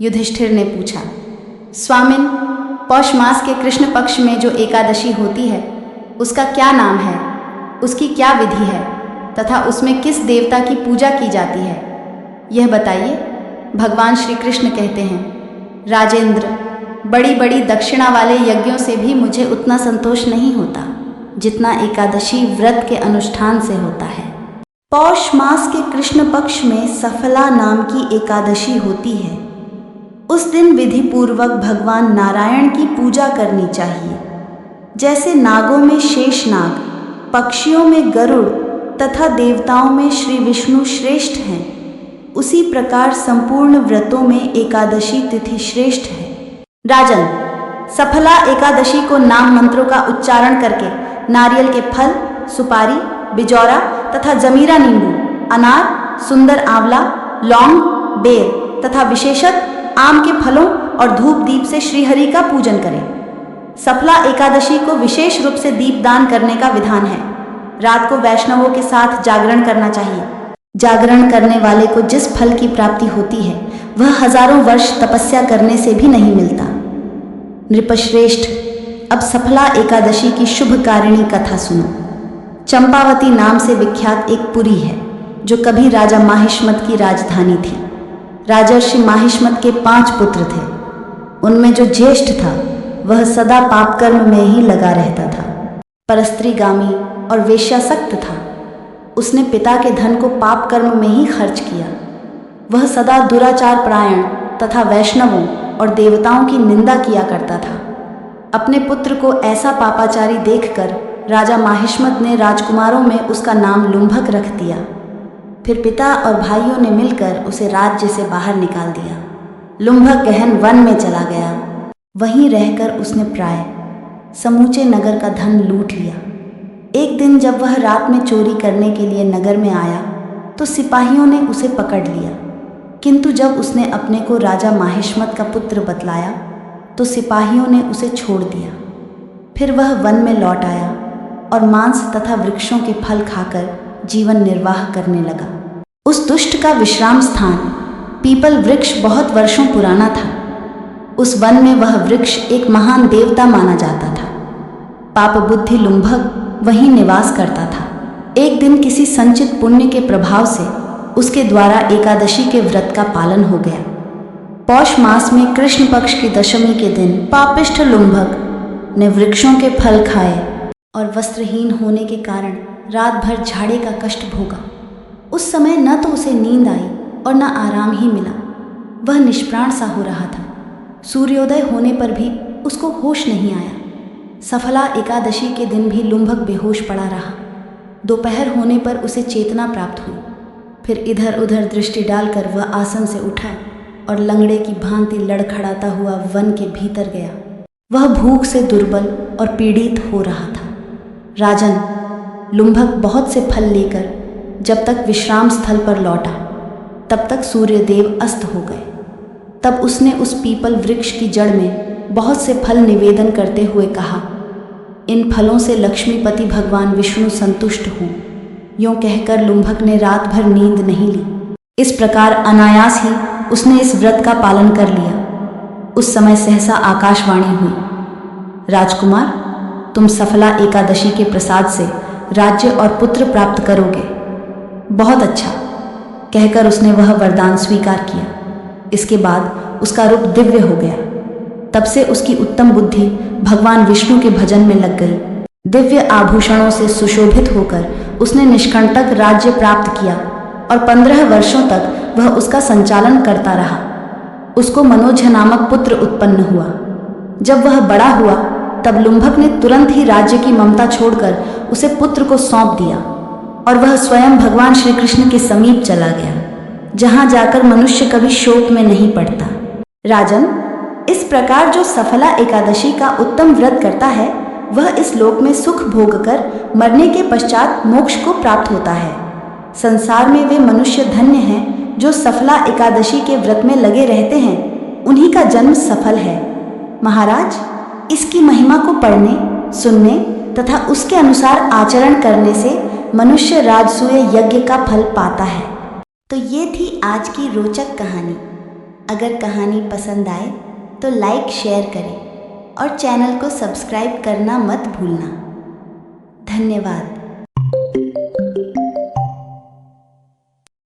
युधिष्ठिर ने पूछा। स्वामिन, पौष मास के कृष्ण पक्ष में जो एकादशी होती है उसका क्या नाम है, उसकी क्या विधि है तथा उसमें किस देवता की पूजा की जाती है, यह बताइए। भगवान श्री कृष्ण कहते हैं, राजेंद्र, बड़ी बड़ी दक्षिणा वाले यज्ञों से भी मुझे उतना संतोष नहीं होता जितना एकादशी व्रत के अनुष्ठान से होता है। पौष मास के कृष्ण पक्ष में सफला नाम की एकादशी होती है। उस दिन विधि पूर्वक भगवान नारायण की पूजा करनी चाहिए। जैसे नागों में शेषनाग, पक्षियों में गरुड़ तथा देवताओं में श्री विष्णु श्रेष्ठ हैं, उसी प्रकार संपूर्ण व्रतों में एकादशी तिथि श्रेष्ठ है। राजन, सफला एकादशी को नाम मंत्रों का उच्चारण करके नारियल के फल, सुपारी, बिजौरा तथा जमीरा नींबू, अनार, सुंदर आंवला, लौंग, बेर तथा विशेषत आम के फलों और धूप दीप से श्रीहरि का पूजन करें। सफला एकादशी को विशेष रूप से दीपदान करने का विधान है। रात को वैष्णवों के साथ जागरण करना चाहिए। जागरण करने वाले को जिस फल की प्राप्ति होती है वह हजारों वर्ष तपस्या करने से भी नहीं मिलता। नृपश्रेष्ठ, अब सफला एकादशी की शुभकारिणी कथा सुनो। चंपावती नाम से विख्यात एक पुरी है जो कभी राजा माहिष्मत की राजधानी थी। राजर्षि माहिष्मत के 5 पुत्र थे। उनमें जो ज्येष्ठ था वह सदा पाप कर्म में ही लगा रहता था। परस्त्रीगामी और वेश्यासक्त था। उसने पिता के धन को पाप कर्म में ही खर्च किया। वह सदा दुराचार परायण तथा वैष्णवों और देवताओं की निंदा किया करता था। अपने पुत्र को ऐसा पापाचारी देखकर राजा माहिष्मत ने राजकुमारों में उसका नाम लुंभक रख दिया। फिर पिता और भाइयों ने मिलकर उसे राज्य से बाहर निकाल दिया। लुंभक गहन वन में चला गया। वहीं रहकर उसने प्राय समूचे नगर का धन लूट लिया। एक दिन जब वह रात में चोरी करने के लिए नगर में आया तो सिपाहियों ने उसे पकड़ लिया, किंतु जब उसने अपने को राजा माहिष्मत का पुत्र बतलाया तो सिपाहियों ने उसे छोड़ दिया। फिर वह वन में लौट आया और मांस तथा वृक्षों के फल खाकर जीवन निर्वाह करने लगा। उस दुष्ट का विश्राम स्थान पीपल वृक्ष बहुत वर्षों पुराना था। उस वन में वह वृक्ष एक महान देवता माना जाता था। पाप बुद्धि लुंभक वहीं निवास करता था। एक दिन किसी संचित पुण्य के प्रभाव से उसके द्वारा एकादशी के व्रत का पालन हो गया। पौष मास में कृष्ण पक्ष की दशमी के दिन पापिष्ठ लुंभक ने वृक्षों के फल खाए और वस्त्रहीन होने के कारण रात भर झाड़े का कष्ट भोगा। उस समय न तो उसे नींद आई और न आराम ही मिला। वह निष्प्राण सा हो रहा था। सूर्योदय होने पर भी उसको होश नहीं आया। सफला एकादशी के दिन भी लुंभक बेहोश पड़ा रहा। दोपहर होने पर उसे चेतना प्राप्त हुई। फिर इधर उधर दृष्टि डालकर वह आसन से उठा और लंगड़े की भांति लड़खड़ाता हुआ वन के भीतर गया। वह भूख से दुर्बल और पीड़ित हो रहा था। राजन, लुंभक बहुत से फल लेकर जब तक विश्राम स्थल पर लौटा तब तक सूर्यदेव अस्त हो गए। तब उसने उस पीपल वृक्ष की जड़ में बहुत से फल निवेदन करते हुए कहा, इन फलों से लक्ष्मीपति भगवान विष्णु संतुष्ट हों। यूँ कहकर लुंभक ने रात भर नींद नहीं ली। इस प्रकार अनायास ही उसने इस व्रत का पालन कर लिया। उस समय सहसा आकाशवाणी हुई, राजकुमार, तुम सफला एकादशी के प्रसाद से राज्य और पुत्र प्राप्त करोगे। बहुत अच्छा, कहकर उसने वह वरदान स्वीकार किया। इसके बाद उसका रूप दिव्य हो गया। तब से उसकी उत्तम बुद्धि भगवान विष्णु के भजन में लग गई। दिव्य आभूषणों से सुशोभित होकर उसने निष्कंटक राज्य प्राप्त किया और 15 वर्षों तक वह उसका संचालन करता रहा। उसको मनोज नामक पुत्र उत्पन्न हुआ। जब वह बड़ा हुआ तब लुंभक ने तुरंत ही राज्य की ममता छोड़कर उसे पुत्र को सौंप दिया और वह स्वयं भगवान श्री कृष्ण के समीप चला गया, जहां जाकर मनुष्य कभी शोक में नहीं पड़ता। राजन, इस प्रकार जो सफला एकादशी का उत्तम व्रत करता है वह इस लोक में सुख भोग कर मरने के पश्चात मोक्ष को प्राप्त होता है। संसार में वे मनुष्य धन्य हैं जो सफला एकादशी के व्रत में लगे रहते हैं, उन्हीं का जन्म सफल है। महाराज, इसकी महिमा को पढ़ने, सुनने तथा उसके अनुसार आचरण करने से मनुष्य राजसूय यज्ञ का फल पाता है। तो ये थी आज की रोचक कहानी। अगर कहानी पसंद आए तो लाइक शेयर करें और चैनल को सब्सक्राइब करना मत भूलना। धन्यवाद।